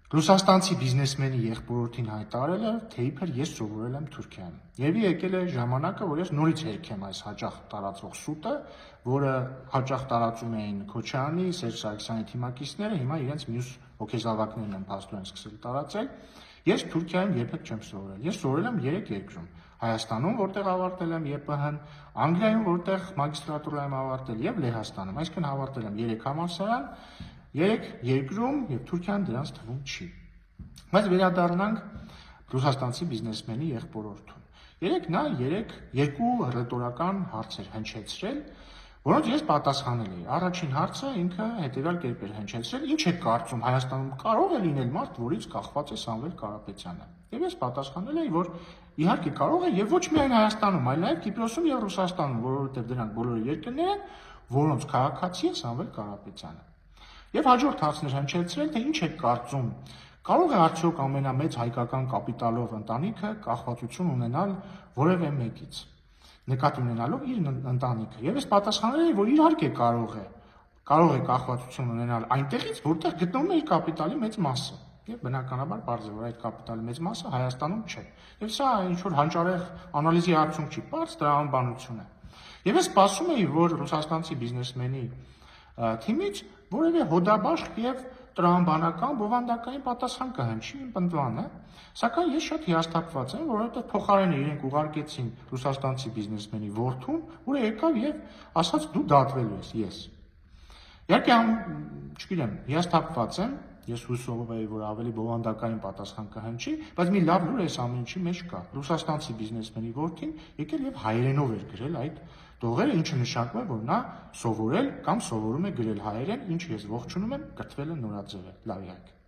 Ռուսաստանցի բիզնեսմենի եղբորորդին հայտարարել է, թե իբր ես սովորել եմ Թուրքիայում։ Երևի եկել է ժամանակը, որ ես նորից երգեմ այս հաճախ տարածվող սուտը, որը հաճախ տարածում էին Քոչարյանի, Սերժ Սարգսյանի թիմակիցները, հիմա իրենց մյուս հոգեզավակներն են փաստորեն սկսել տարածել։ Ես Թուրքիայում երբեք չեմ սովորել։ Ես սովորել եմ 3 երկրում. Հայաստանում, որտեղ ավարտել եմ ԵՊՀ-ն, Անգլիայում, որտեղ մագիստրատուրա եմ ավարտել, եւ Լեհաստանում, այսինքն ավարտել եմ 3 համալսարան, 3 երկրում եւ Թուրքիան դրանց թվում չի։ Բայց վերադառնանք ռուսաստանցի բիզնեսմենի եղբորորդուն։ Նա երկու ռետորական հարցեր հնչեցրել, որոնց ես պատասխանել էի։ Առաջին հարցը ինքը հետեւյալ կերպ էր հնչեցրել. ինչ եք կարծում, Հայաստանում կարող է լինել մարդ, որից կախված է Սամվել Կարապետյանը։ Եվ ես պատասխանել էի, որ իհարկե կարող է եւ ոչ միայն Հայաստանում, այլ նաեւ Կիպրոսում եւ Ռուսաստանում, որովհետեւ դրանք բոլորը երկրներ են, որոնց քաղաքացի է Սամվել Կարապետյանը։ Եվ հաջորդ հարցն էր հնչեցրել, թե ինչ եք կարծում, կարող է արդյոք ամենամեծ հայկական կապիտալով ընտանիքը կախվածություն ունենալ որևէ մեկից, նկատի ունենալով իր ընտանիքը։ Եվ ես պատասխանել էի, որ իհարկե կարող է կախվածություն ունենալ այնտեղից, որտեղ գտնվում է իր կապիտալի մեծ մասը։ Եվ բնականաբար պարզ է, որ այդ կապիտալի մեծ մասը Հայաստանում չէ։ Եվ սա ինչ-որ հանճարեղ անալիզի արդյունք չի, պարզ տրամաբանություն է։ Եվ ես սպասում էի, որ ռուսաստանցի բիզնեսմենի թիմից որևէ հոդաբաշխ եւ տրամաբանական բովանդակային պատասխան կհնչի իմ պնդմանը, սակայն ես շատ հիասթափված եմ, որովհետեւ փոխարենը իրենք ուղարկեցին ռուսաստանցի բիզնեսմենի որդուն, որը եկավ եւ ասաց դու դատվելու ես։ Իհարկե, չգիտեմ, հիասթափված եմ, ես հուսով էի, որ ավելի բովանդակային պատասխան կհնչի, բայց մի լավ լուր այս ամեն ինչի մեջ կա։ Ռուսաստանցի բիզնեսմենի որդին եկել եւ հայերենով էր գրել այդ տողերը, ինչը նշանակում է, որ նա սովորել կամ սովորում է գրել հայերեն, ինչ ես ողջունում եմ, կրթվել է նորաձև է։ Լավ եղեք։